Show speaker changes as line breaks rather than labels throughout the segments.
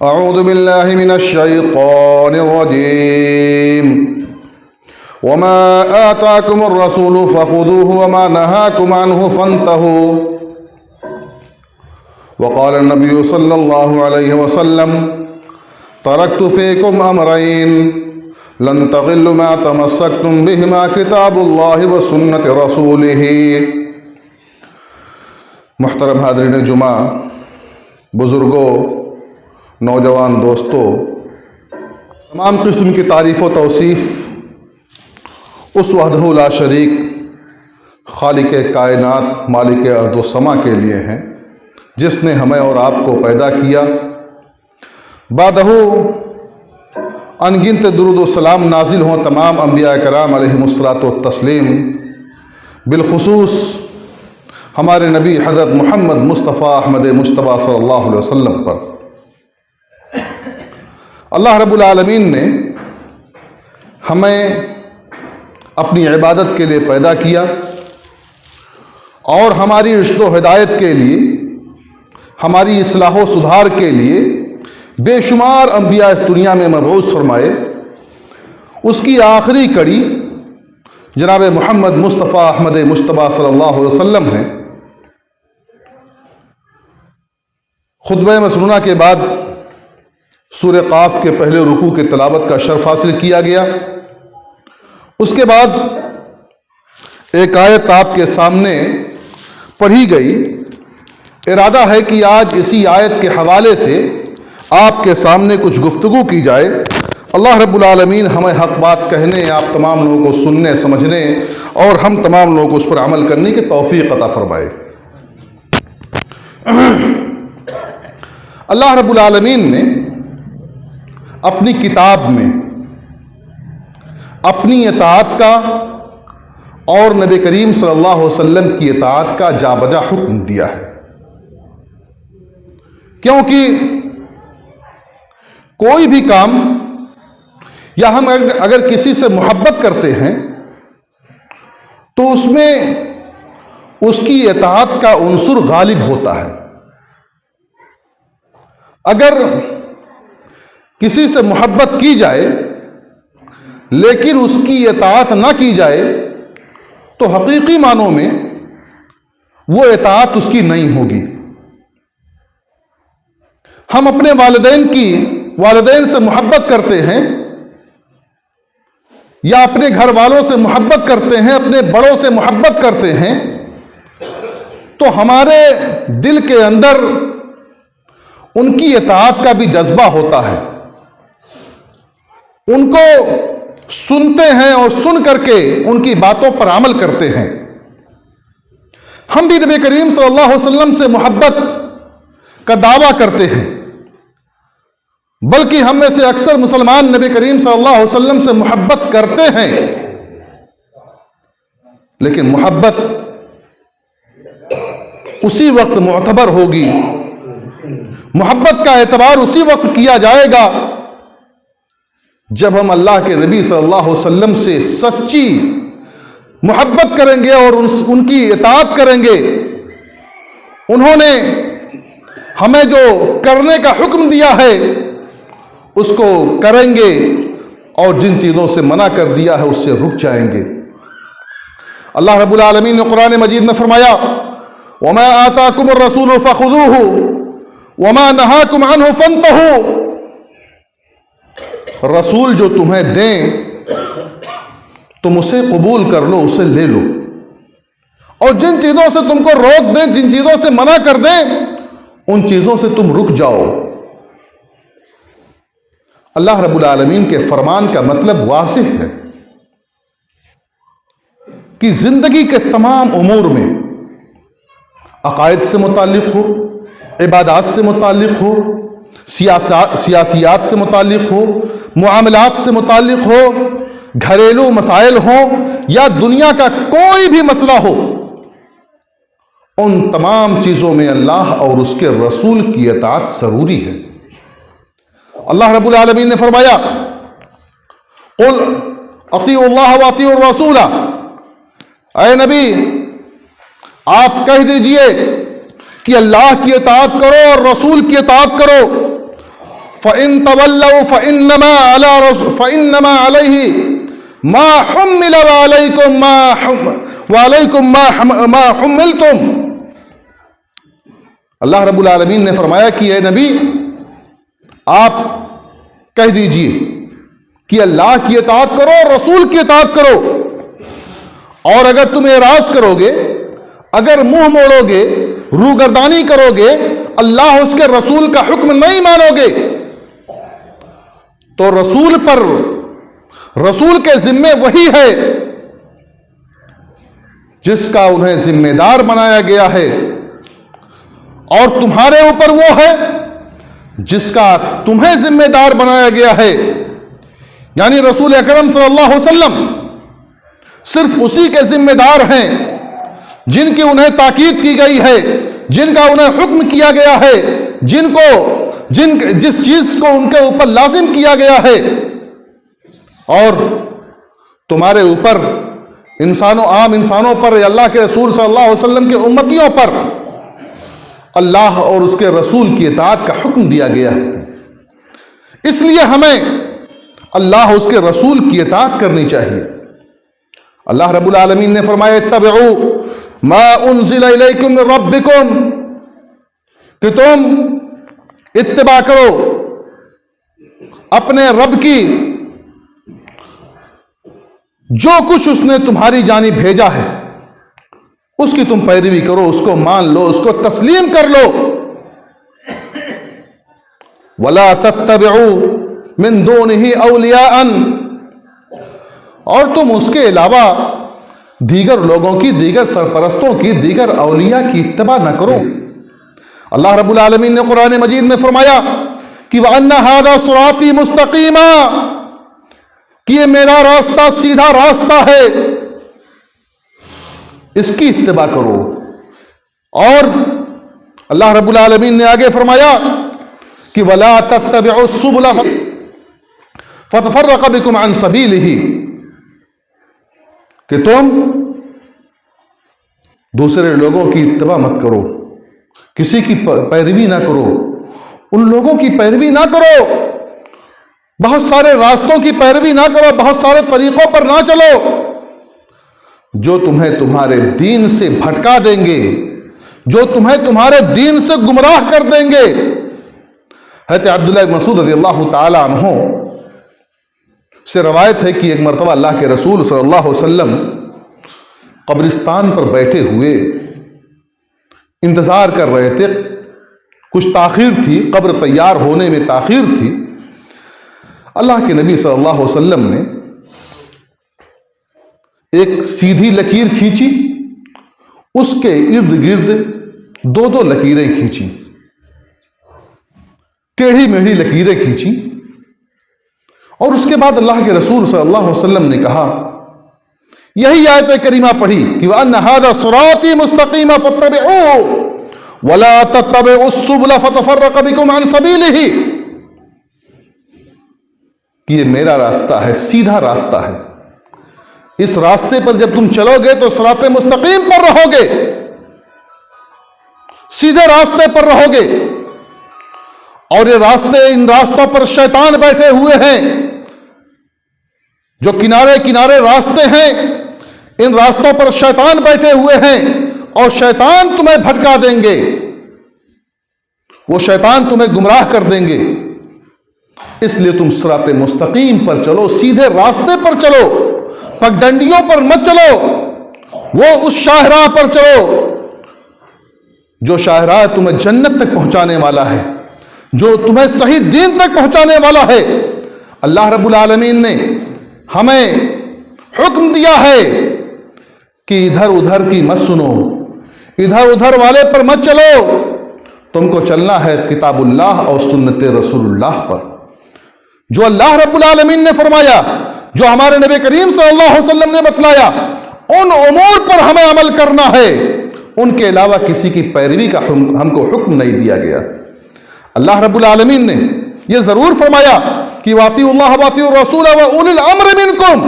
أعوذ بالله من الشيطان الرجيم وما آتاكم الرسول فخذوه وما نهاكم عنه فانتهوا وقال النبي صلى الله عليه وسلم تركت فيكم أمرين لن تضلوا ما تمسكتم بهما كتاب الله وسنة رسوله۔ محترم حاضرین جمعہ، بزرگوں، نوجوان دوستوں، تمام قسم کی تعریف و توصیف اس وحدہ لا شریک خالق کائنات مالک ارض و سما کے لیے ہیں جس نے ہمیں اور آپ کو پیدا کیا۔ بعدہ ان گنت درود و سلام نازل ہوں تمام انبیاء کرام علیہم الصلاۃ والتسلیم، بالخصوص ہمارے نبی حضرت محمد مصطفیٰ احمد مجتبیٰ صلی اللہ علیہ وسلم پر۔ اللہ رب العالمین نے ہمیں اپنی عبادت کے لیے پیدا کیا اور ہماری رشد و ہدایت کے لیے، ہماری اصلاح و سدھار کے لیے بے شمار انبیاء اس دنیا میں مبعوث فرمائے۔ اس کی آخری کڑی جناب محمد مصطفیٰ احمد مجتبیٰ صلی اللہ علیہ وسلم ہیں۔ خطبہ مسنونہ کے بعد سورہ قاف کے پہلے رکوع کی تلاوت کا شرف حاصل کیا گیا۔ اس کے بعد ایک آیت آپ کے سامنے پڑھی گئی۔ ارادہ ہے کہ آج اسی آیت کے حوالے سے آپ کے سامنے کچھ گفتگو کی جائے۔ اللہ رب العالمین ہمیں حق بات کہنے، آپ تمام لوگوں کو سننے سمجھنے اور ہم تمام لوگوں کو اس پر عمل کرنے کی توفیق عطا فرمائے۔ اللہ رب العالمین نے اپنی کتاب میں اپنی اطاعت کا اور نبی کریم صلی اللہ علیہ وسلم کی اطاعت کا جا بجا حکم دیا ہے، کیونکہ کوئی بھی کام یا ہم اگر کسی سے محبت کرتے ہیں تو اس میں اس کی اطاعت کا عنصر غالب ہوتا ہے۔ اگر کسی سے محبت کی جائے لیکن اس کی اطاعت نہ کی جائے تو حقیقی معنوں میں وہ اطاعت اس کی نہیں ہوگی۔ ہم اپنے والدین سے محبت کرتے ہیں یا اپنے گھر والوں سے محبت کرتے ہیں، اپنے بڑوں سے محبت کرتے ہیں، تو ہمارے دل کے اندر ان کی اطاعت کا بھی جذبہ ہوتا ہے۔ ان کو سنتے ہیں اور سن کر کے ان کی باتوں پر عمل کرتے ہیں۔ ہم بھی نبی کریم صلی اللہ علیہ وسلم سے محبت کا دعویٰ کرتے ہیں، بلکہ ہم میں سے اکثر مسلمان نبی کریم صلی اللہ علیہ وسلم سے محبت کرتے ہیں، لیکن محبت اسی وقت معتبر ہوگی، محبت کا اعتبار اسی وقت کیا جائے گا جب ہم اللہ کے نبی صلی اللہ علیہ وسلم سے سچی محبت کریں گے اور ان کی اطاعت کریں گے۔ انہوں نے ہمیں جو کرنے کا حکم دیا ہے اس کو کریں گے اور جن چیزوں سے منع کر دیا ہے اس سے رک جائیں گے۔ اللہ رب العالمین نے قرآن مجید میں فرمایا وَمَا آتَاكُمُ الرَّسُولُ فَخُذُوهُ وَمَا نَهَاكُمْ عَنْهُ فَانْتَهُوا۔ رسول جو تمہیں دیں تم اسے قبول کر لو، اسے لے لو، اور جن چیزوں سے تم کو روک دیں، جن چیزوں سے منع کر دیں، ان چیزوں سے تم رک جاؤ۔ اللہ رب العالمین کے فرمان کا مطلب واضح ہے کہ زندگی کے تمام امور میں، عقائد سے متعلق ہو، عبادات سے متعلق ہو، سیاسیات سے متعلق ہو، معاملات سے متعلق ہو، گھریلو مسائل ہوں یا دنیا کا کوئی بھی مسئلہ ہو، ان تمام چیزوں میں اللہ اور اس کے رسول کی اطاعت ضروری ہے۔ اللہ رب العالمین نے فرمایا قل اطیعوا اللہ واطیعوا الرسول، اے نبی آپ کہہ دیجئے کہ اللہ کی اطاعت کرو اور رسول کی اطاعت کرو، فَإِن تَوَلَّوْا فَإِنَّمَا عَلَيْهِ مَا حُمِّلَ وَعَلَيْكُمْ مَا حُمِّلْتُمْ. اللہ رب العالمین نے فرمایا کہ اے نبی آپ کہہ دیجئے کہ اللہ کی اطاعت کرو، رسول کی اطاعت کرو، اور اگر تم اعراض کرو گے، اگر منہ موڑو گے، روگردانی کرو گے، اللہ اس کے رسول کا حکم نہیں مانو گے، تو رسول کے ذمے وہی ہے جس کا انہیں ذمہ دار بنایا گیا ہے، اور تمہارے اوپر وہ ہے جس کا تمہیں ذمہ دار بنایا گیا ہے. یعنی رسول اکرم صلی اللہ علیہ وسلم صرف اسی کے ذمہ دار ہیں جن کی انہیں تاکید کی گئی ہے، جن کا انہیں حکم کیا گیا ہے، جس چیز کو ان کے اوپر لازم کیا گیا ہے. اور تمہارے اوپر عام انسانوں پر، اللہ کے رسول صلی اللہ علیہ وسلم کے امتیوں پر اللہ اور اس کے رسول کی اطاعت کا حکم دیا گیا ہے. اس لیے ہمیں اللہ اس کے رسول کی اطاعت کرنی چاہیے. اللہ رب العالمین نے فرمایا اتبعوا ما انزل الیکم من ربکم، کہ تم اتباع کرو اپنے رب کی، جو کچھ اس نے تمہاری جانب بھیجا ہے اس کی تم پیروی کرو، اس کو مان لو، اس کو تسلیم کر لو. وَلَا تَتَّبِعُوا مِن دُونِهِ أَوْلِيَاءً، اور تم اس کے علاوہ دیگر لوگوں کی، دیگر سرپرستوں کی، دیگر اولیاء کی اتباع نہ کرو. اللہ رب العالمین نے قرآن مجید میں فرمایا کہ وَأَنَّ هَذَا صِرَاطِي مُسْتَقِيمًا، کہ یہ میرا راستہ سیدھا راستہ ہے، اس کی اتباع کرو. اور اللہ رب العالمین نے آگے فرمایا کہ وَلَا تَتَّبِعُوا السُّبُلَ فَتَفَرَّقَ بِكُمْ عَنْ سَبِيلِهِ، کہ تم دوسرے لوگوں کی اتباع مت کرو، کسی کی پیروی نہ کرو، ان لوگوں کی پیروی نہ کرو، بہت سارے راستوں کی پیروی نہ کرو، بہت سارے طریقوں پر نہ چلو جو تمہیں تمہارے دین سے بھٹکا دیں گے، جو تمہیں تمہارے دین سے گمراہ کر دیں گے. حضرت عبداللہ بن مسعود رضی اللہ تعالی عنہ سے روایت ہے کہ ایک مرتبہ اللہ کے رسول صلی اللہ علیہ وسلم قبرستان پر بیٹھے ہوئے انتظار کر رہے تھے. کچھ تاخیر تھی، قبر تیار ہونے میں تاخیر تھی. اللہ کے نبی صلی اللہ علیہ وسلم نے ایک سیدھی لکیر کھینچی، اس کے ارد گرد دو لکیریں کھینچی، ٹیڑھی میڑھی لکیریں کھینچی. اور اس کے بعد اللہ کے رسول صلی اللہ علیہ وسلم نے کہا، یہی آیت کریمہ پڑھی کہ وَأَنَّ هَذَا صِرَاطِي مُسْتَقِيمًا فَاتَّبِعُوهُ وَلَا تَتَّبِعُوا السُّبُلَ فَتَفَرَّقَ بِكُمْ عَنْ سَبِيلِهِ، کہ یہ میرا راستہ ہے، سیدھا راستہ ہے، اس راستے پر جب تم چلو گے تو صراط مستقیم پر رہو گے، سیدھے راستے پر رہو گے. اور یہ راستے، ان راستوں پر شیطان بیٹھے ہوئے ہیں، جو کنارے کنارے راستے ہیں، ان راستوں پر شیطان بیٹھے ہوئے ہیں، اور شیطان تمہیں بھٹکا دیں گے، وہ شیطان تمہیں گمراہ کر دیں گے. اس لیے تم صراط مستقیم پر چلو، سیدھے راستے پر چلو، پگڈنڈیوں پر مت چلو، وہ اس شاہراہ پر چلو جو شاہراہ تمہیں جنت تک پہنچانے والا ہے، جو تمہیں صحیح دین تک پہنچانے والا ہے. اللہ رب العالمین نے ہمیں حکم دیا ہے کہ ادھر ادھر کی مت سنو، ادھر ادھر والے پر مت چلو، تم کو چلنا ہے کتاب اللہ اور سنت رسول اللہ پر. جو اللہ رب العالمین نے فرمایا، جو ہمارے نبی کریم صلی اللہ علیہ وسلم نے بتلایا، ان امور پر ہمیں عمل کرنا ہے، ان کے علاوہ کسی کی پیروی کا ہم کو حکم نہیں دیا گیا. اللہ رب العالمین نے یہ ضرور فرمایا کہ وَاطِیعُوا اللَّهَ وَاطِیعُوا الرَّسُولَ وَأُولِي الْأَمْرِ مِنْکُمْ،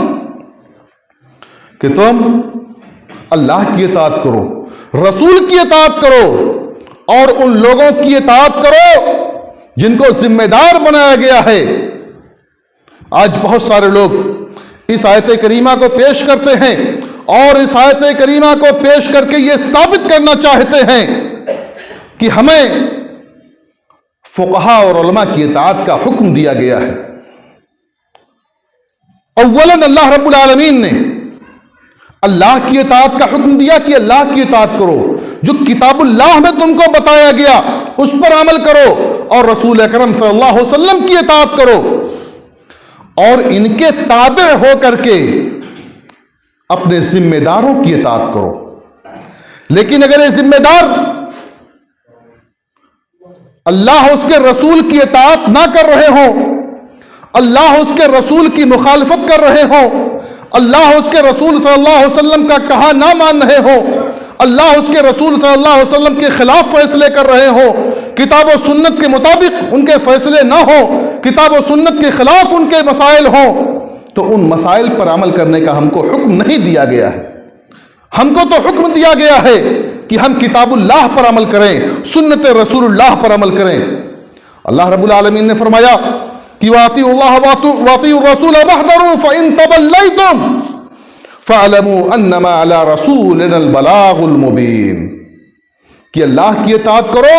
کہ تم اللہ کی اطاعت کرو، رسول کی اطاعت کرو، اور ان لوگوں کی اطاعت کرو جن کو ذمہ دار بنایا گیا ہے. آج بہت سارے لوگ اس آیت کریمہ کو پیش کرتے ہیں اور اس آیت کریمہ کو پیش کر کے یہ ثابت کرنا چاہتے ہیں کہ ہمیں فقہاء اور علماء کی اطاعت کا حکم دیا گیا ہے. اولاً اللہ رب العالمین نے اللہ کی اطاعت کا حکم دیا کہ اللہ کی اطاعت کرو. جو کتاب اللہ میں تم کو بتایا گیا اس پر عمل کرو اور رسول اکرم صلی اللہ علیہ وسلم کی اطاعت کرو اور ان کے تابع ہو کر کے اپنے ذمہ داروں کی اطاعت کرو. لیکن اگر یہ ذمہ دار اللہ اس کے رسول کی اطاعت نہ کر رہے ہوں، اللہ اس کے رسول کی مخالفت کر رہے ہوں، اللہ اس کے رسول صلی اللہ علیہ وسلم کا کہا نہ مان رہے ہوں، اللہ اس کے رسول صلی اللہ علیہ وسلم کے خلاف فیصلے کر رہے ہوں، کتاب و سنت کے مطابق ان کے فیصلے نہ ہوں، کتاب و سنت کے خلاف ان کے مسائل ہوں، تو ان مسائل پر عمل کرنے کا ہم کو حکم نہیں دیا گیا ہے. ہم کو تو حکم دیا گیا ہے کہ ہم کتاب اللہ پر عمل کریں، سنت رسول اللہ پر عمل کریں. اللہ رب العالمین نے فرمایا کہ وَأَطِيعُوا اللَّهَ وَأَطِيعُوا الرَّسُولَ وَاحْذَرُوا فَإِن تَوَلَّيْتُمْ فَاعْلَمُوا أَنَّمَا عَلَى رَسُولِنَا الْبَلَاغُ الْمُبِينُ کہ اللہ کی اطاعت کرو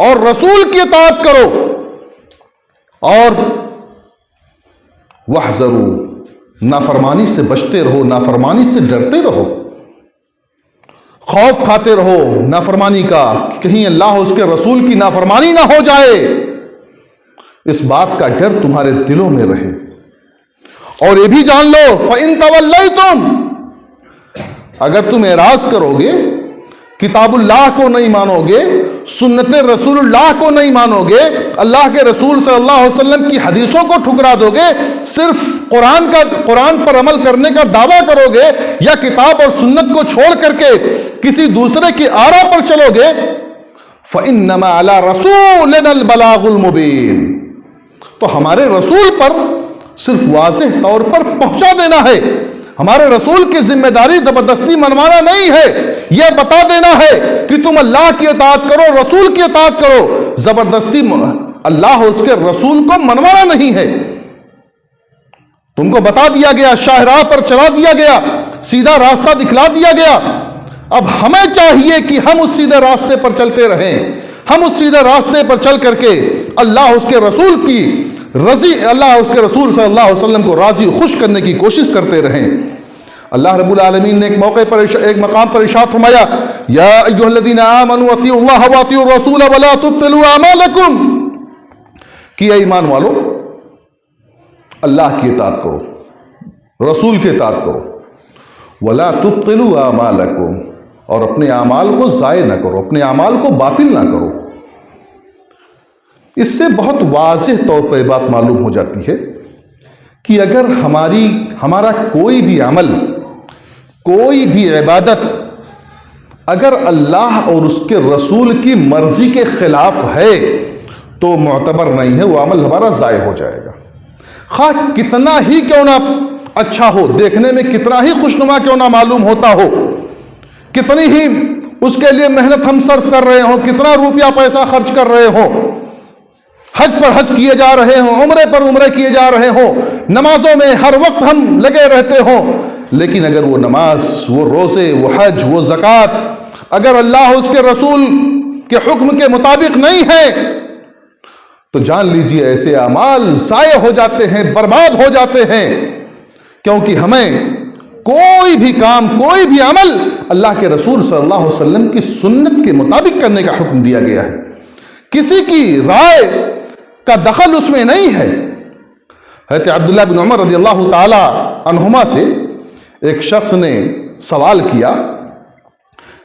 اور رسول کی اطاعت کرو اور وَاحْذَرُوا نافرمانی سے بچتے رہو، نافرمانی سے ڈرتے رہو، خوف کھاتے رہو نافرمانی کا کہ کہیں اللہ اس کے رسول کی نافرمانی نہ ہو جائے. اس بات کا ڈر تمہارے دلوں میں رہے. اور یہ بھی جان لو فَإِن تَوَلَّيْتُمْ اگر تم اعراض کرو گے، کتاب اللہ کو نہیں مانو گے، سنت رسول اللہ کو نہیں مانو گے، اللہ کے رسول صلی اللہ علیہ وسلم کی حدیثوں کو ٹھکرا دو گے، صرف قرآن پر عمل کرنے کا دعویٰ کرو گے یا کتاب اور سنت کو چھوڑ کر کے کسی دوسرے کی آرا پر چلو گے، فَإِنَّمَا عَلَى رَسُولِنَا الْبَلَاغُ الْمُبِينُ تو ہمارے رسول پر صرف واضح طور پر پہنچا دینا ہے. ہمارے رسول کی ذمہ داری زبردستی منوانا نہیں ہے، یہ بتا دینا ہے کہ تم اللہ کی اطاعت کرو، رسول کی اطاعت کرو. زبردستی اللہ اس کے رسول کو منوانا نہیں ہے. تم کو بتا دیا گیا، شاہراہ پر چلا دیا گیا، سیدھا راستہ دکھلا دیا گیا. اب ہمیں چاہیے کہ ہم اس سیدھے راستے پر چلتے رہیں، ہم اس سیدھے راستے پر چل کر کے اللہ اس کے رسول کی اللہ اس کے رسول صلی اللہ علیہ وسلم کو راضی خوش کرنے کی کوشش کرتے رہیں. اللہ رب العالمین نے ایک موقع پر ایک مقام پر ارشاد فرمایا یا ایھا الذین آمنوا اطیعوا اللہ واطیعوا الرسول ولا تبطلوا اعمالکم کہ اے ایمان والو اللہ کی اطاعت کرو، رسول کی اطاعت کرو، ولا تبطلوا اعمالکم اور اپنے اعمال کو ضائع نہ کرو، اپنے اعمال کو باطل نہ کرو. اس سے بہت واضح طور پر بات معلوم ہو جاتی ہے کہ اگر ہمارا کوئی بھی عمل، کوئی بھی عبادت اگر اللہ اور اس کے رسول کی مرضی کے خلاف ہے تو معتبر نہیں ہے، وہ عمل ہمارا ضائع ہو جائے گا. خواہ کتنا ہی کیوں نہ اچھا ہو، دیکھنے میں کتنا ہی خوشنما کیوں نہ معلوم ہوتا ہو، کتنی ہی اس کے لیے محنت ہم صرف کر رہے ہوں، کتنا روپیہ پیسہ خرچ کر رہے ہوں، حج پر حج کیے جا رہے ہوں، عمرے پر عمرے کیے جا رہے ہوں، نمازوں میں ہر وقت ہم لگے رہتے ہوں، لیکن اگر وہ نماز، وہ روزے، وہ حج، وہ زکوٰۃ اگر اللہ اس کے رسول کے حکم کے مطابق نہیں ہے تو جان لیجیے ایسے اعمال ضائع ہو جاتے ہیں، برباد ہو جاتے ہیں. کیونکہ ہمیں کوئی بھی کام، کوئی بھی عمل اللہ کے رسول صلی اللہ علیہ وسلم کی سنت کے مطابق کرنے کا حکم دیا گیا ہے. کسی کی رائے کا دخل اس میں نہیں ہے. حضرت عبداللہ بن عمر رضی اللہ تعالی عنہما سے ایک شخص نے سوال کیا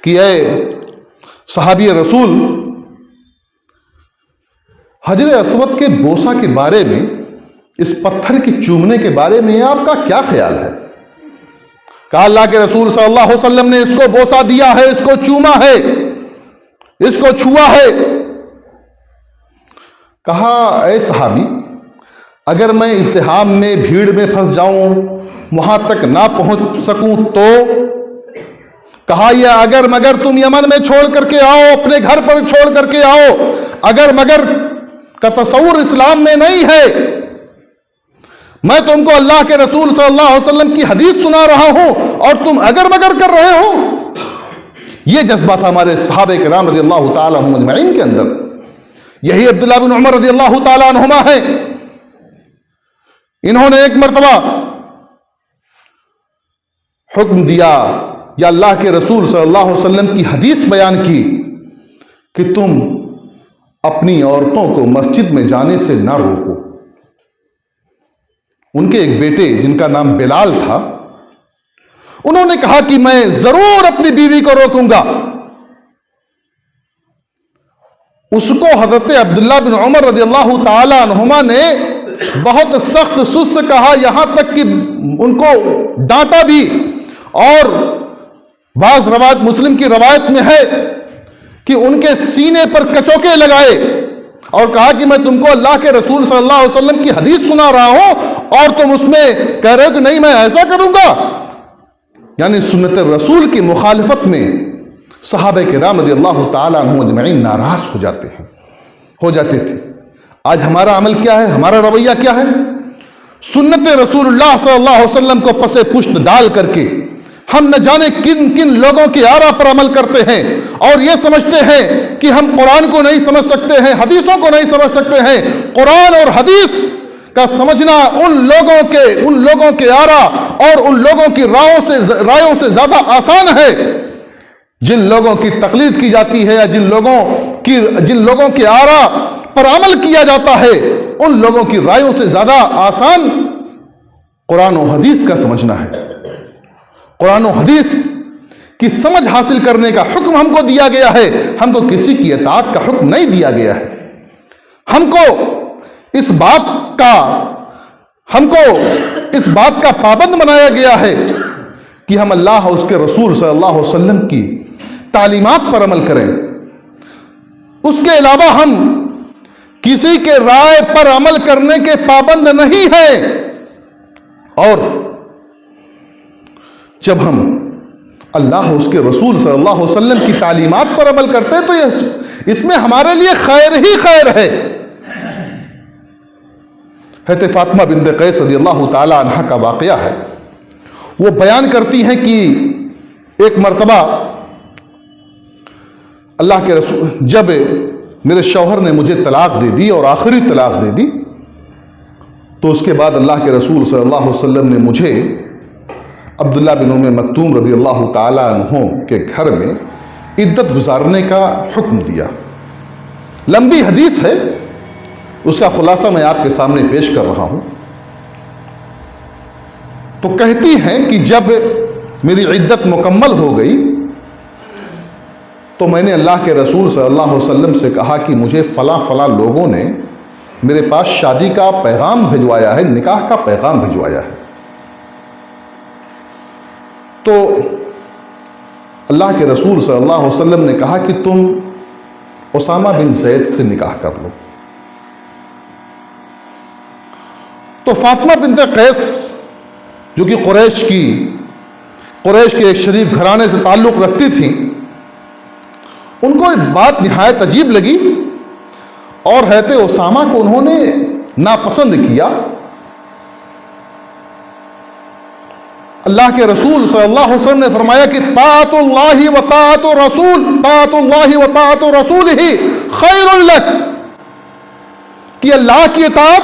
کہ اے صحابی رسول، حجر اسود کے بوسہ کے بارے میں، اس پتھر کے چومنے کے بارے میں آپ کا کیا خیال ہے؟ کہا اللہ کے رسول صلی اللہ علیہ وسلم نے اس کو بوسہ دیا ہے، اس کو چوما ہے، اس کو چھوا ہے. کہا اے صحابی، اگر میں ازدحام میں، بھیڑ میں پھنس جاؤں، وہاں تک نہ پہنچ سکوں تو؟ کہا یا اگر مگر تم یمن میں چھوڑ کر کے آؤ، اپنے گھر پر چھوڑ کر کے آؤ، اگر مگر کا تصور اسلام میں نہیں ہے. میں تم کو اللہ کے رسول صلی اللہ علیہ وسلم کی حدیث سنا رہا ہوں اور تم اگر مگر کر رہے ہو. یہ جذبہ تھا ہمارے صحابہ کرام رضی اللہ تعالیٰ عنہم اجمعین کے اندر. یہی عبداللہ بن عمر رضی اللہ تعالیٰ عنہما ہے. انہوں نے ایک مرتبہ حکم دیا یا اللہ کے رسول صلی اللہ علیہ وسلم کی حدیث بیان کی کہ تم اپنی عورتوں کو مسجد میں جانے سے نہ روکو. ان کے ایک بیٹے جن کا نام بلال تھا، انہوں نے کہا کہ میں ضرور اپنی بیوی کو روکوں گا. اس کو حضرت عبداللہ بن عمر رضی اللہ تعالی عنہما نے بہت سخت سست کہا، یہاں تک کہ ان کو ڈانٹا بھی. اور بعض روایت مسلم کی روایت میں ہے کہ ان کے سینے پر کچوکے لگائے اور کہا کہ میں تم کو اللہ کے رسول صلی اللہ علیہ وسلم کی حدیث سنا رہا ہوں اور تم اس میں کہہ رہے ہو کہ نہیں میں ایسا کروں گا. یعنی سنت رسول کی مخالفت میں صحابہ کرام رضی اللہ تعالیٰ عنہم اجمعین ناراض ہو جاتے تھے. آج ہمارا عمل کیا ہے؟ ہمارا رویہ کیا ہے؟ سنت رسول اللہ صلی اللہ علیہ وسلم کو پسے پشت ڈال کر کے ہم نہ جانے کن کن لوگوں کی آرا پر عمل کرتے ہیں اور یہ سمجھتے ہیں کہ ہم قرآن کو نہیں سمجھ سکتے ہیں، حدیثوں کو نہیں سمجھ سکتے ہیں. قرآن اور حدیث کا سمجھنا ان لوگوں کے آرا اور ان لوگوں کی رائوں سے زیادہ آسان ہے جن لوگوں کی تقلید کی جاتی ہے یا جن لوگوں کے آرا پر عمل کیا جاتا ہے. ان لوگوں کی رائوں سے زیادہ آسان قرآن و حدیث کا سمجھنا ہے. قرآن و حدیث کی سمجھ حاصل کرنے کا حکم ہم کو دیا گیا ہے، ہم کو کسی کی اطاعت کا حکم نہیں دیا گیا ہے. ہم کو اس بات کا پابند بنایا گیا ہے کہ ہم اللہ اور اس کے رسول صلی اللہ علیہ وسلم کی تعلیمات پر عمل کریں. اس کے علاوہ ہم کسی کے رائے پر عمل کرنے کے پابند نہیں ہیں. اور جب ہم اللہ اور اس کے رسول صلی اللہ علیہ وسلم کی تعلیمات پر عمل کرتے ہیں تو اس میں ہمارے لیے خیر ہی خیر ہے. حضرت فاطمہ بنت قیس رضی اللہ تعالی عنہا کا واقعہ ہے. وہ بیان کرتی ہیں کہ ایک مرتبہ اللہ کے رسول جب میرے شوہر نے مجھے طلاق دے دی اور آخری طلاق دے دی تو اس کے بعد اللہ کے رسول صلی اللہ علیہ وسلم نے مجھے عبداللہ بن ام مکتوم رضی اللہ تعالی عنہ کے گھر میں عدت گزارنے کا حکم دیا. لمبی حدیث ہے، اس کا خلاصہ میں آپ کے سامنے پیش کر رہا ہوں. تو کہتی ہیں کہ جب میری عدت مکمل ہو گئی تو میں نے اللہ کے رسول صلی اللہ علیہ وسلم سے کہا کہ مجھے فلاں فلاں لوگوں نے میرے پاس شادی کا پیغام بھجوایا ہے، نکاح کا پیغام بھجوایا ہے. تو اللہ کے رسول صلی اللہ علیہ وسلم نے کہا کہ تم اسامہ بن زید سے نکاح کر لو. تو فاطمہ بنت قیس جو کہ قریش کے ایک شریف گھرانے سے تعلق رکھتی تھیں، ان کو بات نہایت عجیب لگی اور حضرت اسامہ کو انہوں نے ناپسند کیا. اللہ کے رسول صلی اللہ علیہ وسلم نے فرمایا کہ طاعت اللہ و طاعت رسولہ خیر لک، کہ اللہ کی اطاعت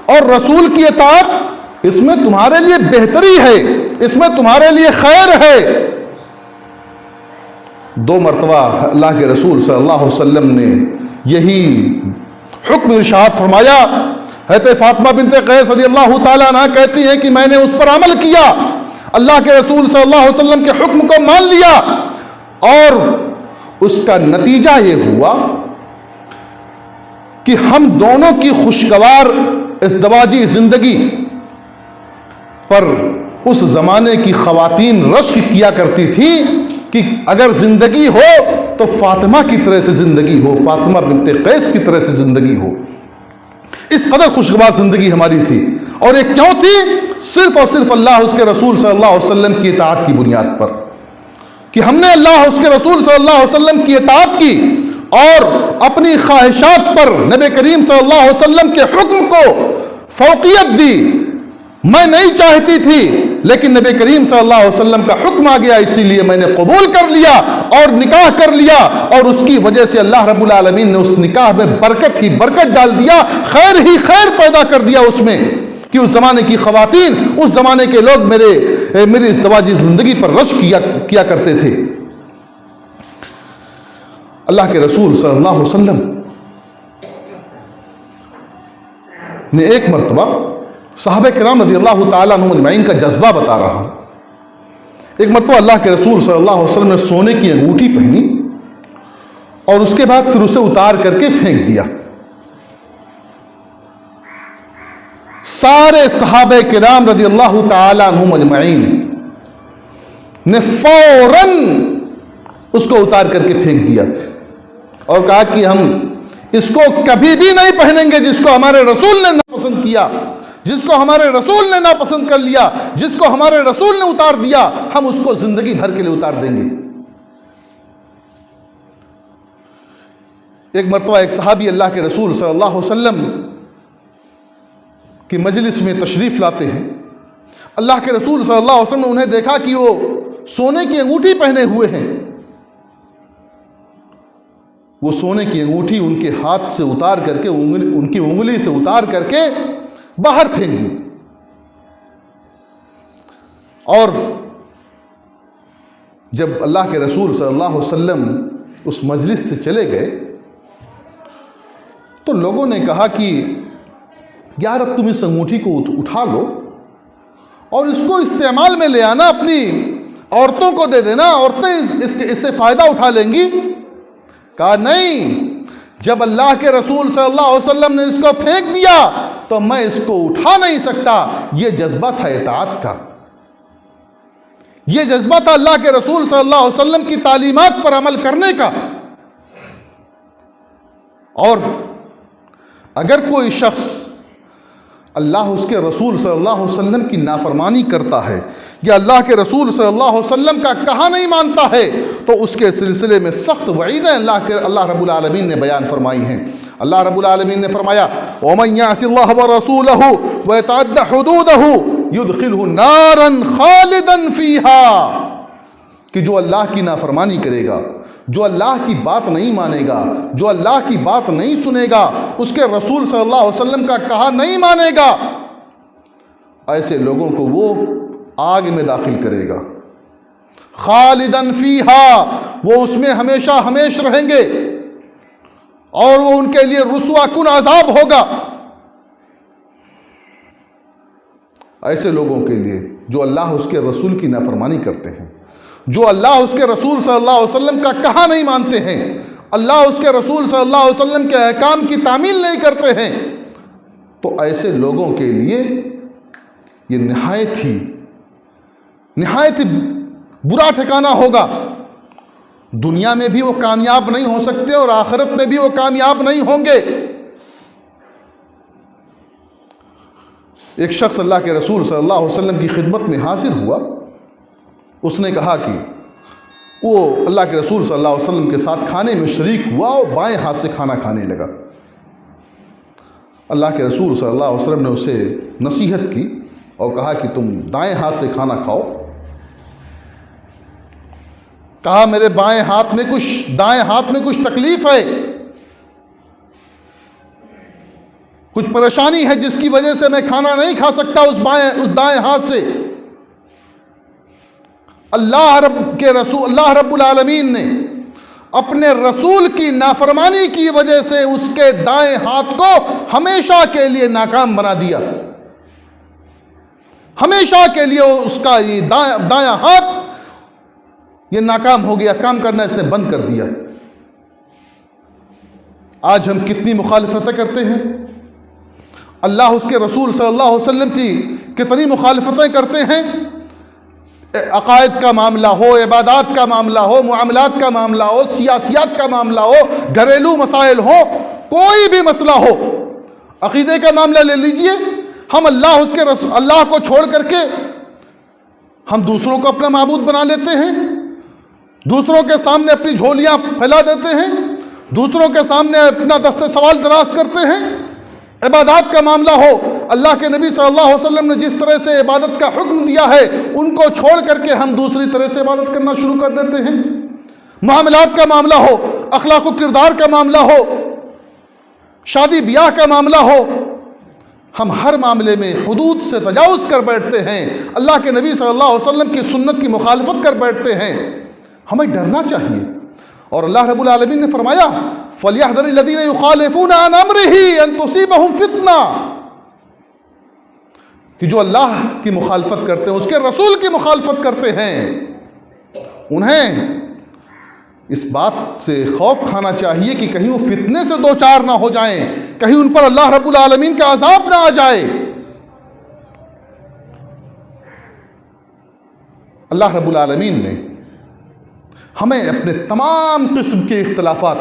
اور رسول کی اطاعت اس میں تمہارے لیے بہتری ہے، اس میں تمہارے لیے خیر ہے. 2 مرتبہ اللہ کے رسول صلی اللہ علیہ وسلم نے یہی حکم ارشاد فرمایا. حضرت فاطمہ بنت قیس رضی اللہ تعالیٰ عنہ کہتی ہے کہ میں نے اس پر عمل کیا، اللہ کے رسول صلی اللہ علیہ وسلم کے حکم کو مان لیا اور اس کا نتیجہ یہ ہوا کہ ہم دونوں کی خوشگوار ازدواجی زندگی پر اس زمانے کی خواتین رشک کیا کرتی تھی کہ اگر زندگی ہو تو فاطمہ کی طرح سے زندگی ہو، فاطمہ بنت قیس کی طرح سے زندگی ہو. اس قدر خوشگوار زندگی ہماری تھی. اور یہ کیوں تھی؟ صرف اور صرف اللہ اس کے رسول صلی اللہ علیہ وسلم کی اطاعت کی بنیاد پر، کہ ہم نے اللہ اس کے رسول صلی اللہ علیہ وسلم کی اطاعت کی اور اپنی خواہشات پر نبی کریم صلی اللہ علیہ وسلم کے حکم کو فوقیت دی. میں نہیں چاہتی تھی لیکن نبی کریم صلی اللہ علیہ وسلم کا حکم آ گیا, اسی لیے میں نے قبول کر لیا اور نکاح کر لیا, اور اس کی وجہ سے اللہ رب العالمین نے اس نکاح میں برکت ہی برکت ڈال دیا, خیر ہی خیر پیدا کر دیا اس میں, کہ اس زمانے کی خواتین, اس زمانے کے لوگ میری ازدواجی زندگی پر رشک کیا کرتے تھے. اللہ کے رسول صلی اللہ علیہ وسلم نے ایک مرتبہ صحابہ کرام رضی اللہ تعالیٰ عنہم اجمعین کا جذبہ بتا رہا ہوں. ایک مرتبہ اللہ کے رسول صلی اللہ علیہ وسلم نے سونے کی انگوٹھی پہنی اور اس کے بعد پھر اسے اتار کر کے پھینک دیا. سارے صحابہ کرام رضی اللہ تعالیٰ عنہم اجمعین نے فوراً اس کو اتار کر کے پھینک دیا اور کہا کہ ہم اس کو کبھی بھی نہیں پہنیں گے جس کو ہمارے رسول نے ناپسند کیا, جس کو ہمارے رسول نے ناپسند کر لیا, جس کو ہمارے رسول نے اتار دیا, ہم اس کو زندگی بھر کے لیے اتار دیں گے. ایک مرتبہ ایک صحابی اللہ کے رسول صلی اللہ علیہ وسلم کی مجلس میں تشریف لاتے ہیں. اللہ کے رسول صلی اللہ علیہ وسلم نے انہیں دیکھا کہ وہ سونے کی انگوٹھی پہنے ہوئے ہیں. وہ سونے کی انگوٹھی ان کے ہاتھ سے اتار کر کے, ان کی انگلی سے اتار کر کے باہر پھینک دی. اور جب اللہ کے رسول صلی اللہ علیہ وسلم اس مجلس سے چلے گئے تو لوگوں نے کہا کہ یار اب تم اس انگوٹھی کو اٹھا لو اور اس کو استعمال میں لے آنا, اپنی عورتوں کو دے دینا, عورتیں اس سے فائدہ اٹھا لیں گی. کہا نہیں, جب اللہ کے رسول صلی اللہ علیہ وسلم نے اس کو پھینک دیا تو میں اس کو اٹھا نہیں سکتا. یہ جذبہ تھا اطاعت کا, یہ جذبہ تھا اللہ کے رسول صلی اللہ علیہ وسلم کی تعلیمات پر عمل کرنے کا. اور اگر کوئی شخص اللہ اس کے رسول صلی اللہ علیہ وسلم کی نافرمانی کرتا ہے یا اللہ کے رسول صلی اللہ علیہ وسلم کا کہا نہیں مانتا ہے تو اس کے سلسلے میں سخت وعیدیں اللہ رب العالمین نے بیان فرمائی ہیں. اللہ رب العالمین نے فرمایا وَمَنْ يَعْصِ اللَّهَ وَرَسُولَهُ وَيَتَعَدَّ حُدُودَهُ يُدْخِلْهُ نَارًا خَالِدًا فِيهَا, کہ جو اللہ کی نافرمانی کرے گا, جو اللہ کی بات نہیں مانے گا, جو اللہ کی بات نہیں سنے گا, اس کے رسول صلی اللہ علیہ وسلم کا کہا نہیں مانے گا, ایسے لوگوں کو وہ آگ میں داخل کرے گا. خالدن فیہا, وہ اس میں ہمیشہ ہمیش رہیں گے اور وہ ان کے لیے رسوا کن عذاب ہوگا. ایسے لوگوں کے لیے جو اللہ اس کے رسول کی نافرمانی کرتے ہیں, جو اللہ اس کے رسول صلی اللہ علیہ وسلم کا کہا نہیں مانتے ہیں, اللہ اس کے رسول صلی اللہ علیہ وسلم کے احکام کی تعمیل نہیں کرتے ہیں, تو ایسے لوگوں کے لیے یہ نہایت ہی برا ٹھکانہ ہوگا. دنیا میں بھی وہ کامیاب نہیں ہو سکتے اور آخرت میں بھی وہ کامیاب نہیں ہوں گے. ایک شخص اللہ کے رسول صلی اللہ علیہ وسلم کی خدمت میں حاضر ہوا. اس نے کہا کہ وہ اللہ کے رسول صلی اللہ علیہ وسلم کے ساتھ کھانے میں شریک ہوا اور بائیں ہاتھ سے کھانا کھانے لگا. اللہ کے رسول صلی اللہ علیہ وسلم نے اسے نصیحت کی اور کہا کہ تم دائیں ہاتھ سے کھانا کھاؤ. کہا میرے دائیں ہاتھ میں کچھ تکلیف ہے, کچھ پریشانی ہے جس کی وجہ سے میں کھانا نہیں کھا سکتا اس دائیں ہاتھ سے. اللہ رب العالمین نے اپنے رسول کی نافرمانی کی وجہ سے اس کے دائیں ہاتھ کو ہمیشہ کے لیے ناکام بنا دیا. ہمیشہ کے لیے اس کا یہ دایاں ہاتھ یہ ناکام ہو گیا, کام کرنا اس نے بند کر دیا. آج ہم کتنی مخالفتیں کرتے ہیں, اللہ اس کے رسول صلی اللہ علیہ وسلم کی کتنی مخالفتیں کرتے ہیں. عقائد کا معاملہ ہو, عبادات کا معاملہ ہو, معاملات کا معاملہ ہو, سیاسیات کا معاملہ ہو, گھریلو مسائل ہو, کوئی بھی مسئلہ ہو, عقیدے کا معاملہ لے لیجئے, ہم اللہ کو چھوڑ کر کے ہم دوسروں کو اپنا معبود بنا لیتے ہیں, دوسروں کے سامنے اپنی جھولیاں پھیلا دیتے ہیں, دوسروں کے سامنے اپنا دست سوال دراز کرتے ہیں. عبادات کا معاملہ ہو، اللہ کے نبی صلی اللہ علیہ وسلم نے جس طرح سے عبادت کا حکم دیا ہے ان کو چھوڑ کر کے ہم دوسری طرح سے عبادت کرنا شروع کر دیتے ہیں. معاملات کا معاملہ ہو، اخلاق و کردار کا معاملہ ہو، شادی بیاہ کا معاملہ ہو، ہم ہر معاملے میں حدود سے تجاوز کر بیٹھتے ہیں، اللہ کے نبی صلی اللہ علیہ وسلم کی سنت کی مخالفت کر بیٹھتے ہیں. ہمیں ڈرنا چاہیے. اور اللہ رب العالمین نے فرمایا فَلْيَحْذَرِ الَّذِينَ يُخَالِفُونَ عَنْ أَمْرِهِ أَن تُصِيبَهُمْ فِتْنَةٌ، کہ جو اللہ کی مخالفت کرتے ہیں، اس کے رسول کی مخالفت کرتے ہیں، انہیں اس بات سے خوف کھانا چاہیے کہ کہیں وہ فتنے سے دوچار نہ ہو جائیں، کہیں ان پر اللہ رب العالمین کا عذاب نہ آ جائے. اللہ رب العالمین نے ہمیں اپنے تمام قسم کے اختلافات،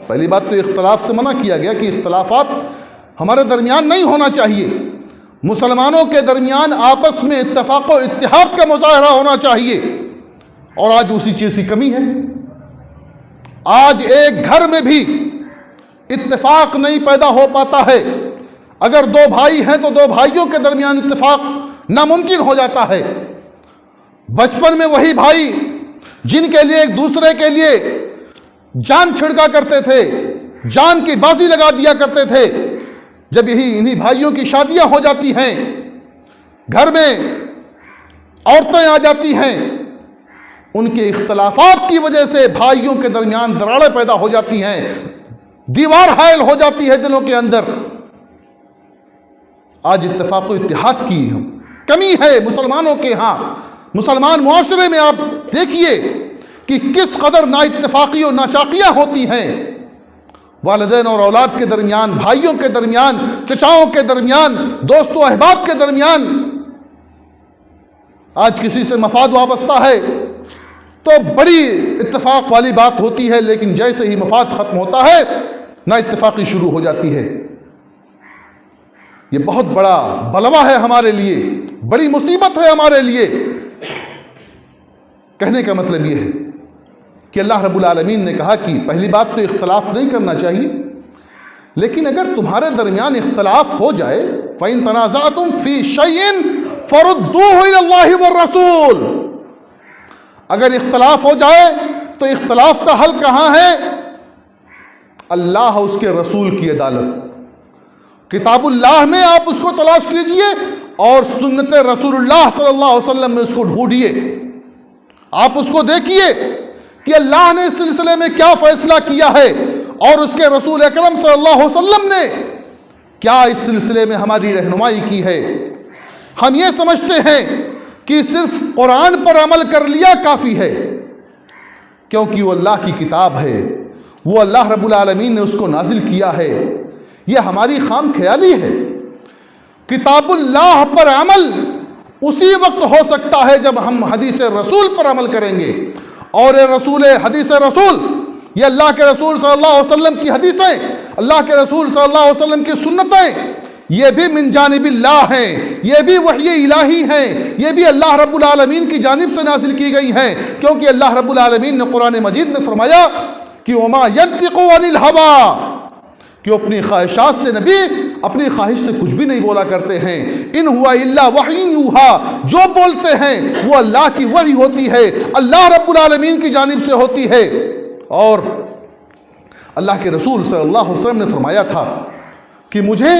پہلی بات تو اختلاف سے منع کیا گیا کہ اختلافات ہمارے درمیان نہیں ہونا چاہیے. مسلمانوں کے درمیان آپس میں اتفاق و اتحاد کا مظاہرہ ہونا چاہیے، اور آج اسی چیز کی کمی ہے. آج ایک گھر میں بھی اتفاق نہیں پیدا ہو پاتا ہے. اگر دو بھائی ہیں تو دو بھائیوں کے درمیان اتفاق ناممکن ہو جاتا ہے. بچپن میں وہی بھائی جن کے لیے ایک دوسرے کے لیے جان چھڑکا کرتے تھے، جان کی بازی لگا دیا کرتے تھے، جب انہی بھائیوں کی شادیاں ہو جاتی ہیں، گھر میں عورتیں آ جاتی ہیں، ان کے اختلافات کی وجہ سے بھائیوں کے درمیان دراڑیں پیدا ہو جاتی ہیں، دیوار حائل ہو جاتی ہے دلوں کے اندر. آج اتفاق و اتحاد کی کمی ہے مسلمانوں کے ہاں. مسلمان معاشرے میں آپ دیکھیے کہ کس قدر نا اتفاقی اور ناچاقیاں ہوتی ہیں، والدین اور اولاد کے درمیان، بھائیوں کے درمیان، چچاؤں کے درمیان، دوست و احباب کے درمیان. آج کسی سے مفاد وابستہ ہے تو بڑی اتفاق والی بات ہوتی ہے، لیکن جیسے ہی مفاد ختم ہوتا ہے نا اتفاقی شروع ہو جاتی ہے. یہ بہت بڑا بلوا ہے ہمارے لیے، بڑی مصیبت ہے ہمارے لیے. کہنے کا مطلب یہ ہے کہ اللہ رب العالمین نے کہا کہ پہلی بات تو اختلاف نہیں کرنا چاہیے، لیکن اگر تمہارے درمیان اختلاف ہو جائے فَإِن تَنَازَعْتُمْ فِي شَيْءٍ فَرُدُّوهُ إِلَى اللَّهِ وَالرَّسُولِ، اگر اختلاف ہو جائے تو اختلاف کا حل کہاں ہے؟ اللہ اس کے رسول کی عدالت. کتاب اللہ میں آپ اس کو تلاش کیجئے اور سنت رسول اللہ صلی اللہ علیہ وسلم میں اس کو ڈھونڈیے. آپ اس کو دیکھیے کہ اللہ نے اس سلسلے میں کیا فیصلہ کیا ہے اور اس کے رسول اکرم صلی اللہ علیہ وسلم نے کیا اس سلسلے میں ہماری رہنمائی کی ہے. ہم یہ سمجھتے ہیں کہ صرف قرآن پر عمل کر لیا کافی ہے، کیونکہ وہ اللہ کی کتاب ہے، وہ اللہ رب العالمین نے اس کو نازل کیا ہے. یہ ہماری خام خیالی ہے. کتاب اللہ پر عمل اسی وقت ہو سکتا ہے جب ہم حدیث رسول پر عمل کریں گے. اور حدیث رسول، یہ اللہ کے رسول صلی اللہ علیہ وسلم کی حدیثیں، اللہ کے رسول صلی اللہ علیہ وسلم کی سنتیں، یہ بھی من جانب اللہ ہیں، یہ بھی وحی الہی ہیں، یہ بھی اللہ رب العالمین کی جانب سے نازل کی گئی ہیں. کیونکہ اللہ رب العالمین نے قرآن مجید میں فرمایا کہ وَمَا يَنْطِقُ عَنِ الْهَوَىٰ، کہ اپنی خواہشات سے نبی اپنی خواہش سے کچھ بھی نہیں بولا کرتے ہیں. ان ہوا الا وحی یوحا، جو بولتے ہیں وہ اللہ کی وحی ہوتی ہے، اللہ رب العالمین کی جانب سے ہوتی ہے. اور اللہ کے رسول صلی اللہ علیہ وسلم نے فرمایا تھا کہ مجھے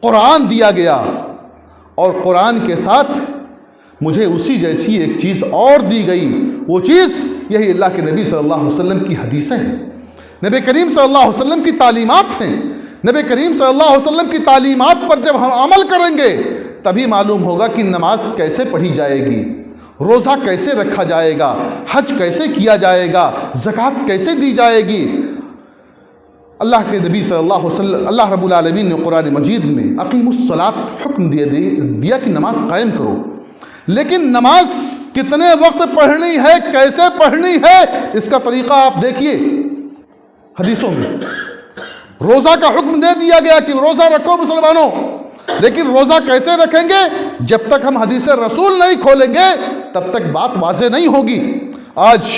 قرآن دیا گیا اور قرآن کے ساتھ مجھے اسی جیسی ایک چیز اور دی گئی. وہ چیز یہی اللہ کے نبی صلی اللہ علیہ وسلم کی حدیثیں ہیں، نبی کریم صلی اللہ علیہ وسلم کی تعلیمات ہیں. نبی کریم صلی اللہ علیہ وسلم کی تعلیمات پر جب ہم عمل کریں گے تبھی معلوم ہوگا کہ نماز کیسے پڑھی جائے گی، روزہ کیسے رکھا جائے گا، حج کیسے کیا جائے گا، زکوٰۃ کیسے دی جائے گی. اللہ کے نبی صلی اللہ علیہ وسلم، اللہ رب العالمین نے قرآن مجید میں اقیم الصلاۃ حکم دیا کہ نماز قائم کرو. لیکن نماز کتنے وقت پڑھنی ہے، کیسے پڑھنی ہے، اس کا طریقہ آپ دیکھیے حدیثوں میں. روزہ کا حکم دے دیا گیا کہ روزہ رکھو مسلمانوں، لیکن روزہ کیسے رکھیں گے؟ جب تک ہم حدیث رسول نہیں کھولیں گے تب تک بات واضح نہیں ہوگی. آج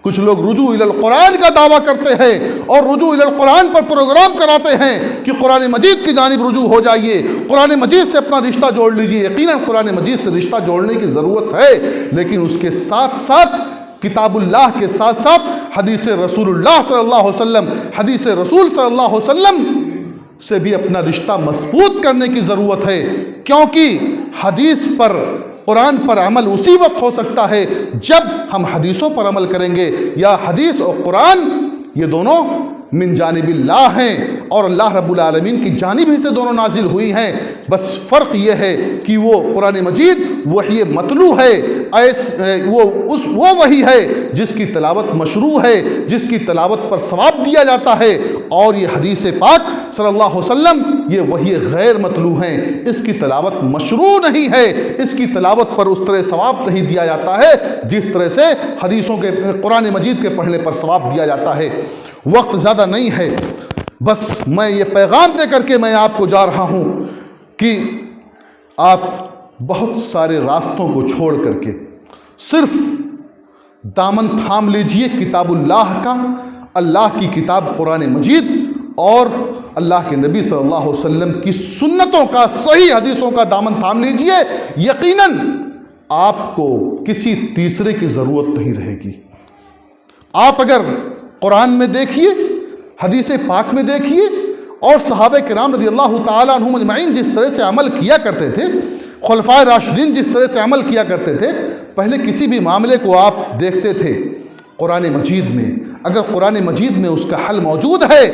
کچھ لوگ رجوع الی القرآن کا دعویٰ کرتے ہیں اور رجوع الی القرآن پر پروگرام کراتے ہیں کہ قرآن مجید کی جانب رجوع ہو جائیے، قرآن مجید سے اپنا رشتہ جوڑ لیجیے۔ یقیناً قرآن مجید سے رشتہ جوڑنے کی ضرورت ہے، لیکن اس کے ساتھ ساتھ کتاب اللہ کے ساتھ ساتھ حدیث رسول اللہ صلی اللہ علیہ وسلم، حدیث رسول صلی اللہ علیہ وسلم سے بھی اپنا رشتہ مضبوط کرنے کی ضرورت ہے، کیونکہ حدیث پر، قرآن پر عمل اسی وقت ہو سکتا ہے جب ہم حدیثوں پر عمل کریں گے۔ یا حدیث اور قرآن یہ دونوں من جانب اللہ ہیں اور اللہ رب العالمین کی جانب ہی سے دونوں نازل ہوئی ہیں، بس فرق یہ ہے کہ وہ قرآن مجید وحی متلو ہے، وہ وحی ہے جس کی تلاوت مشروع ہے، جس کی تلاوت پر ثواب دیا جاتا ہے، اور یہ حدیث پاک صلی اللہ علیہ وسلم یہ وحی غیر متلو ہیں، اس کی تلاوت مشروع نہیں ہے، اس کی تلاوت پر اس طرح ثواب نہیں دیا جاتا ہے جس طرح سے حدیثوں کے، قرآن مجید کے پڑھنے پر ثواب دیا جاتا ہے۔ وقت زیادہ نہیں ہے، بس میں یہ پیغام دے کر کے میں آپ کو جا رہا ہوں کہ آپ بہت سارے راستوں کو چھوڑ کر کے صرف دامن تھام لیجئے کتاب اللہ کا، اللہ کی کتاب قرآن مجید اور اللہ کے نبی صلی اللہ علیہ وسلم کی سنتوں کا، صحیح حدیثوں کا دامن تھام لیجئے۔ یقیناً آپ کو کسی تیسرے کی ضرورت نہیں رہے گی۔ آپ اگر قرآن میں دیکھیے، حدیث پاک میں دیکھیے، اور صحابہ کرام رضی اللہ تعالیٰ عنہم اجمعین جس طرح سے عمل کیا کرتے تھے، خلفائے راشدین جس طرح سے عمل کیا کرتے تھے، پہلے کسی بھی معاملے کو آپ دیکھتے تھے قرآن مجید میں، اگر قرآن مجید میں اس کا حل موجود ہے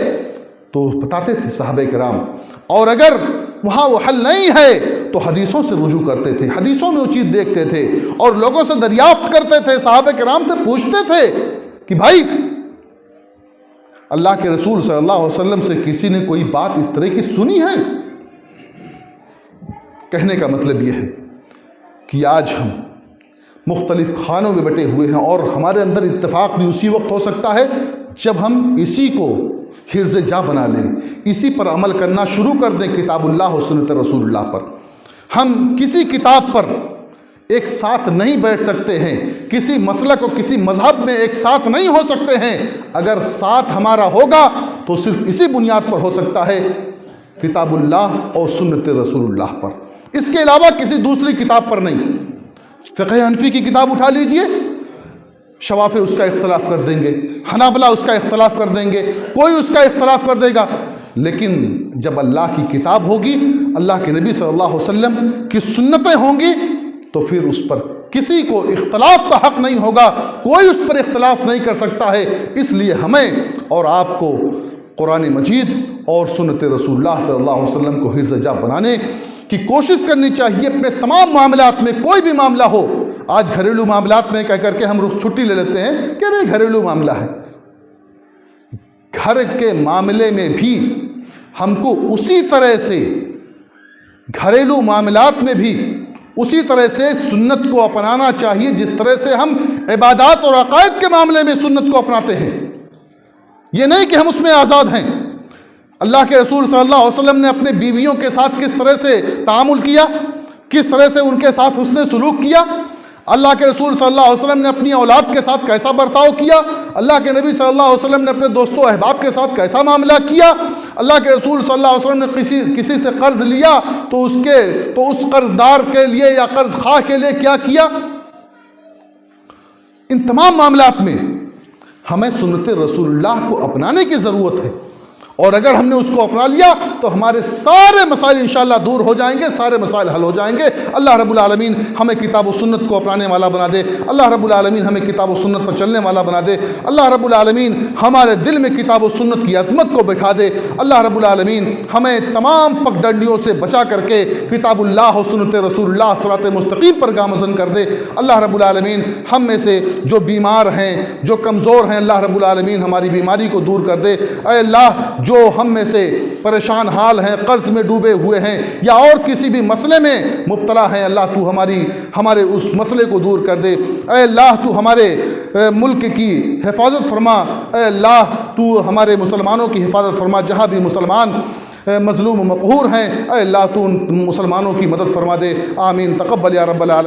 تو بتاتے تھے صحابہ کرام، اور اگر وہاں وہ حل نہیں ہے تو حدیثوں سے رجوع کرتے تھے، حدیثوں میں وہ چیز دیکھتے تھے اور لوگوں سے دریافت کرتے تھے، صحابہ کرام سے پوچھتے تھے کہ بھائی اللہ کے رسول صلی اللہ علیہ وسلم سے کسی نے کوئی بات اس طرح کی سنی ہے؟ کہنے کا مطلب یہ ہے کہ آج ہم مختلف خانوں میں بٹے ہوئے ہیں اور ہمارے اندر اتفاق بھی اسی وقت ہو سکتا ہے جب ہم اسی کو حرز جا بنا لیں، اسی پر عمل کرنا شروع کر دیں، کتاب اللہ و سنت رسول اللہ پر۔ ہم کسی کتاب پر ایک ساتھ نہیں بیٹھ سکتے ہیں، کسی مسلک و کسی مذہب میں ایک ساتھ نہیں ہو سکتے ہیں، اگر ساتھ ہمارا ہوگا تو صرف اسی بنیاد پر ہو سکتا ہے، کتاب اللہ اور سنت رسول اللہ پر، اس کے علاوہ کسی دوسری کتاب پر نہیں۔ فقہ حنفی کی کتاب اٹھا لیجئے، شوافی اس کا اختلاف کر دیں گے، حنابلہ اس کا اختلاف کر دیں گے، کوئی اس کا اختلاف کر دے گا، لیکن جب اللہ کی کتاب ہوگی، اللہ کے نبی صلی اللہ علیہ وسلم کی سنتیں ہوں گی تو پھر اس پر کسی کو اختلاف کا حق نہیں ہوگا، کوئی اس پر اختلاف نہیں کر سکتا ہے۔ اس لیے ہمیں اور آپ کو قرآن مجید اور سنت رسول اللہ صلی اللہ علیہ وسلم کو حرز جا بنانے کی کوشش کرنی چاہیے اپنے تمام معاملات میں، کوئی بھی معاملہ ہو۔ آج گھریلو معاملات میں کہہ کر کے ہم چھٹی لے لیتے ہیں کہ نہیں گھریلو معاملہ ہے، گھر کے معاملے میں بھی ہم کو اسی طرح سے، گھریلو معاملات میں بھی اسی طرح سے سنت کو اپنانا چاہیے جس طرح سے ہم عبادات اور عقائد کے معاملے میں سنت کو اپناتے ہیں۔ یہ نہیں کہ ہم اس میں آزاد ہیں۔ اللہ کے رسول صلی اللہ علیہ وسلم نے اپنے بیویوں کے ساتھ کس طرح سے تعامل کیا، کس طرح سے ان کے ساتھ حسن سلوک کیا، اللہ کے رسول صلی اللہ علیہ وسلم نے اپنی اولاد کے ساتھ کیسا برتاؤ کیا، اللہ کے نبی صلی اللہ علیہ وسلم نے اپنے دوستوں احباب کے ساتھ کیسا معاملہ کیا، اللہ کے رسول صلی اللہ علیہ وسلم نے کسی سے قرض لیا تو اس قرض دار کے لیے یا قرض خواہ کے لیے کیا کیا۔ ان تمام معاملات میں ہمیں سنت رسول اللہ کو اپنانے کی ضرورت ہے، اور اگر ہم نے اس کو اپنا لیا تو ہمارے سارے مسائل انشاءاللہ دور ہو جائیں گے، سارے مسائل حل ہو جائیں گے۔ اللہ رب العالمین ہمیں کتاب و سنت کو اپنانے والا بنا دے، اللہ رب العالمین ہمیں کتاب و سنت پر چلنے والا بنا دے، اللہ رب العالمین ہمارے دل میں کتاب و سنت کی عظمت کو بٹھا دے، اللہ رب العالمین ہمیں تمام پگڈنڈیوں سے بچا کر کے کتاب اللہ و سنت رسول اللہ صراط مستقیم پر گامزن کر دے۔ اللہ رب العالمین ہم میں سے جو بیمار ہیں، جو کمزور ہیں، اللہ رب العالمین ہماری بیماری کو دور کر دے۔ اے اللہ جو ہم میں سے پریشان حال ہیں، قرض میں ڈوبے ہوئے ہیں یا اور کسی بھی مسئلے میں مبتلا ہیں، اللہ تو ہمارے اس مسئلے کو دور کر دے۔ اے اللہ تو ہمارے ملک کی حفاظت فرما، اے اللہ تو ہمارے مسلمانوں کی حفاظت فرما، جہاں بھی مسلمان مظلوم و مقہور ہیں، اے اللہ تو ان مسلمانوں کی مدد فرما دے۔ آمین، تقبل یا رب العالمین۔